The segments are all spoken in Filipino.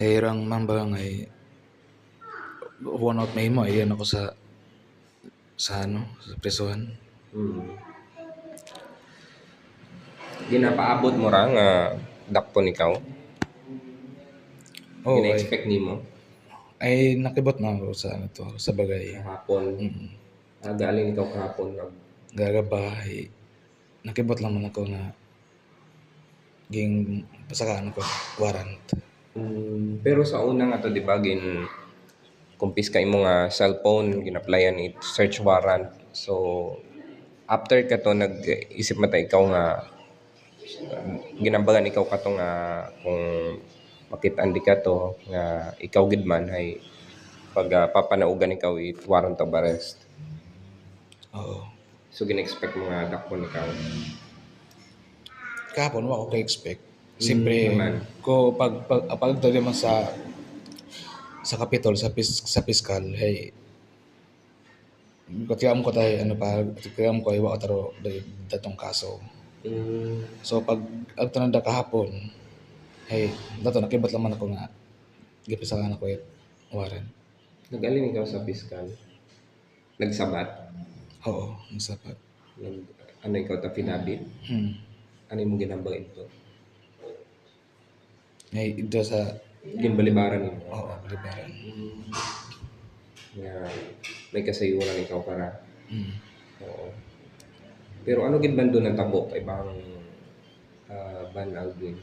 Rang mambang ay one out may mo ay ano ko sa sa presuhan. Ginapaabot mo ra nga dakpon ikaw. Oh Gina-expect nimo ay nakibot na ako sa ano to sa bagay. kahapon. Galing ikaw kahapon nag Gagaba ay nakibot lang man ako na ging pasakaan ko warrant. pero sa una nga to di ba kumpis ka imo nga cellphone ginaplayan ni search warrant. So after ka to nag-isip mata ikaw nga ginambagan ikaw kato nga kung makitaan di ka to nga ikaw gid man ay pag papanaugan ikaw warrant of arrest. Oo. So gina-expect mo nga dakpon ikaw. Kahapon wa ko ka-expect. Siyempre Naman. ko pag naman sa kapitol sa piskal ay katiyam ko tayo ano pa katiyam ko ay wa ko taro datong kaso. So pag agtananda kahapon ay dato nakibot lang man ako nga gipisahan ako it warrant. Nag-alin ikaw sa piskal? Nagsabat? Oo, ang sapat. Ano ikaw ta finabit? Ano yung ginambang ito? Ay ito sa Ginbalibaran nimo. oo, libaran. Nga may kasayuran ikaw para. Mm. Oo. Pero ano gid man doon ang tabok ay bang Ban Alvin?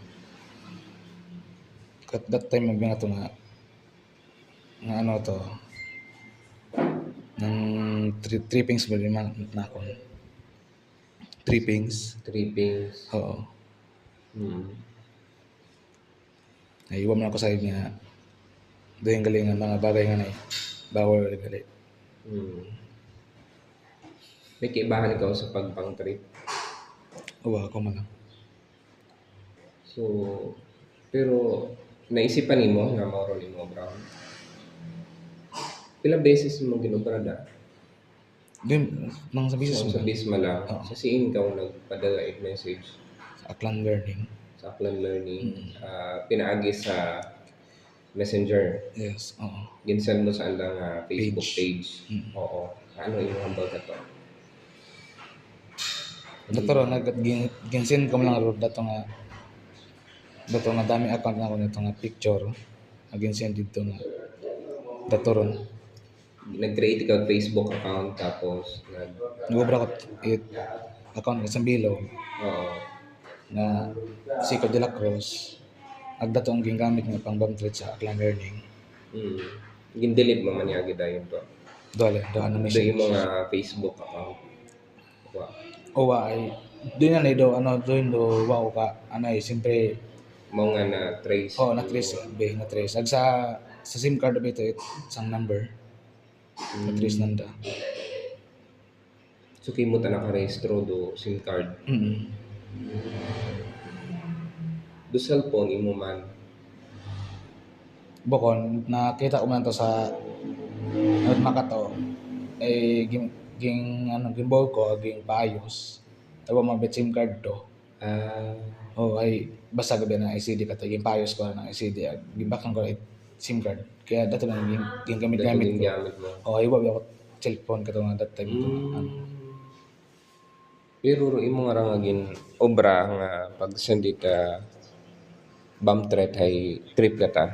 Kat that time magbi nga to nga ano to ng trippings ba rin na ako. Trippings. Trippings. Oo. Ay iwan man ako sa niya. Doon galing ang mga bagay nga na bawal gali. May kaibahan ikaw sa pagpang trip. Uwa ako man lang. So, pero naisipan nimo nga mao nimo Brown. Pila beses mo ginubrada? Doon nang sa business mo Sa Bisma lang. Oo. Sa siin ikaw nagpadala message sa Aklan Learning. sa Aklan Learning. Pinaagi sa Messenger. Yes, oo. Ginsend mo sa alang Facebook page. Oo. Ano yung hambal ka to? Doktor, ginsin ko man lang ro dato nga dami account na ako nito nga picture. Ginsin dito nga dato ron. Nag-create ikaw ng Facebook account tapos Nagubra ko account sa Bilog Oo. na Sico de la Cruz. Agdato ang gingamit nga pang bomb threat sa Aklan Learning. Gin-delete mo man yagi dayon to. Dole, do ano Do message. yung mga Facebook account. Wow. Owa ay doon na do ano doon do wow ka ano ay siyempre Mao nga na trace. na trace ag sa SIM card ba ito isang number na trace nanda. So kimo ta naka-rehistro do SIM card. Do cellphone imo man. Bukon nakita ko man to sa makato ay gimbol ko aging paayos. Tawa mga SIM card to. Ay basta gabi na ICD ka to paayos ko ng ICD ag gimbakang ko SIM card. Kaya dato lang ging gamit ko. Mo. Ay wa ako cellphone ka to nga that time to. Pero imo nga nga obra nga pag sendit bomb threat ay trip ka ta.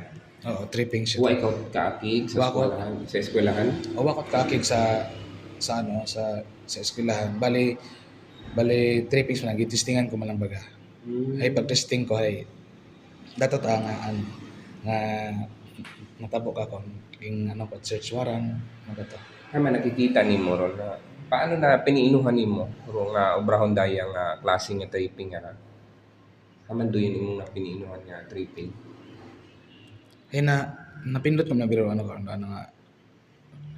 Oo, tripping siya. Wa ikaw kaakig sa eskwelahan, sa eskwelahan? O wakot kaakig sa eskwelahan. Bali trippings man gitestingan ko man lang baga. Ay pag testing ko ay dato ta nga nga natabok ako king ko search warrant magato. Man nakikita nimo ron na paano na piniinuhan nimo ro nga obrahon daya nga klase nga tripping nga. Haman do yun imong napiniinuhan nga tripping. Ay napindot ko na biro ano nga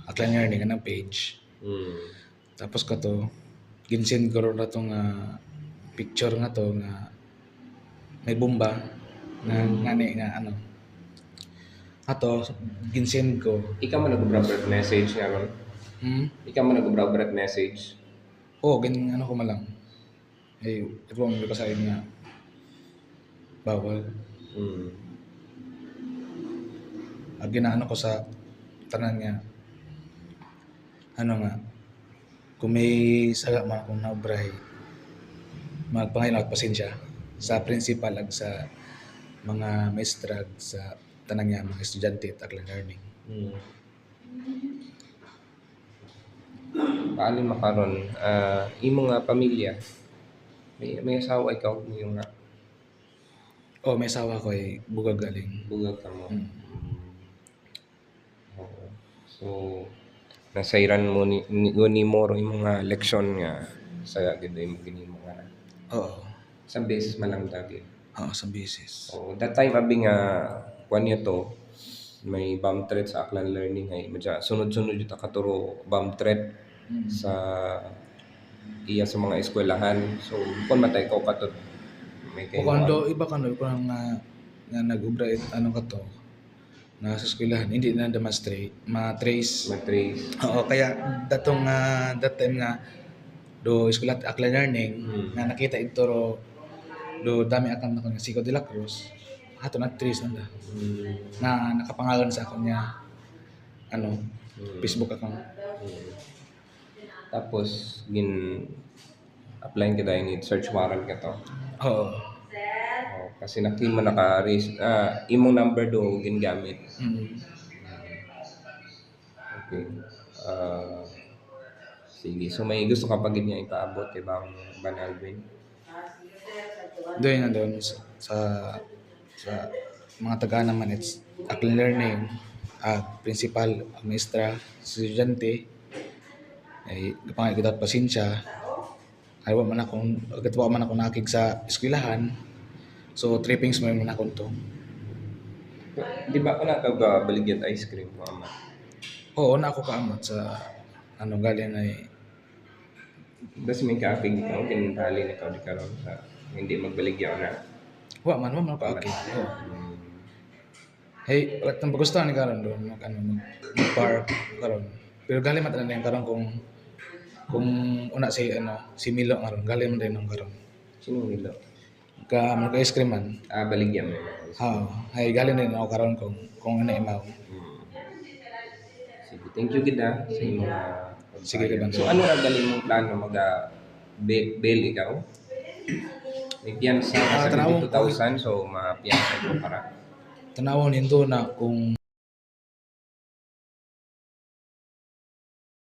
Aklan Learning nga page. Tapos kato ginsend ko ron ato nga picture nga to nga may bomba nga ano ato ginsend ko. Ikaw man nag-broadcast message nga ron? Ikaw man nag-broadcast message? Oo, ano ko man lang. Ay, ito mo ka sa inyo bawal. ginaano ko sa tanan nga ano nga kung may saga man akong naubray magpangaylo at pasensya sa principal ag sa mga maestra ag sa tanan nga mga estudyante at aklan learning. Paano makaron imo nga pamilya may asawa ikaw mo nga Oh, may asawa ko ay bugag galing. bugag ka mo. Mm. Oo. So nasairan mo ni mo ro imong nga leksyon nga sa gid mo ginimo nga Oo. sa beses man lang dagi. Oo, sa business. So that time abi nga kuan niya to may bomb threat sa Aklan Learning ay madya sunod-sunod yung katuro bomb threat sa iya sa mga eskwelahan. So kung matay ko kato may O kayo kando iba kando ko nga nag-ubra ano ka to na sa eskwelahan hindi na demonstrate ma-trace. matrace. Oo, kaya datong that time nga do eskwela at aklan learning nga nakita ito ro do dami akan ako nga Sico de la Cruz ato na trace nanda na nakapangalan sa ako niya ano Facebook account. Tapos gin apply ka dahil need search warrant ka to. Oo. Oh, kasi nakimo naka-raise imong number do gingamit. Mm. Okay. Sige. So may gusto ka pa gid nga ipaabot kay Bang Banalvin? Doon na doon sa mga taga naman it's aklan learning principal maestra estudyante ay gapangay kita pasensya ay wa man akong gatwa man ako nakig sa eskwelahan so trippings mo man akong to. Di ba ka baligyan ice cream mo ama? Oo na ako kaamot sa ano galing ay Das may kaapig ikaw, kinintali na ikaw di karon sa hindi magbaligyan na. wa man ako akig. Oo. Hey, wala tang pagustuhan ni karon doon mag park karon. Pero galing man tanan karon kung una si Milo karon galing man din nung karon. Sino nilo? Ka ice cream man. Baligyan mo. Ay galing din ako karon kung ano imaw. Sige, thank you gid sa imong Sige ka So ano ra galing mong plano bail ikaw? May piyansa ka sa Tanawon 2,000 so ma-piyansa ko para. Tanawon nindo na kung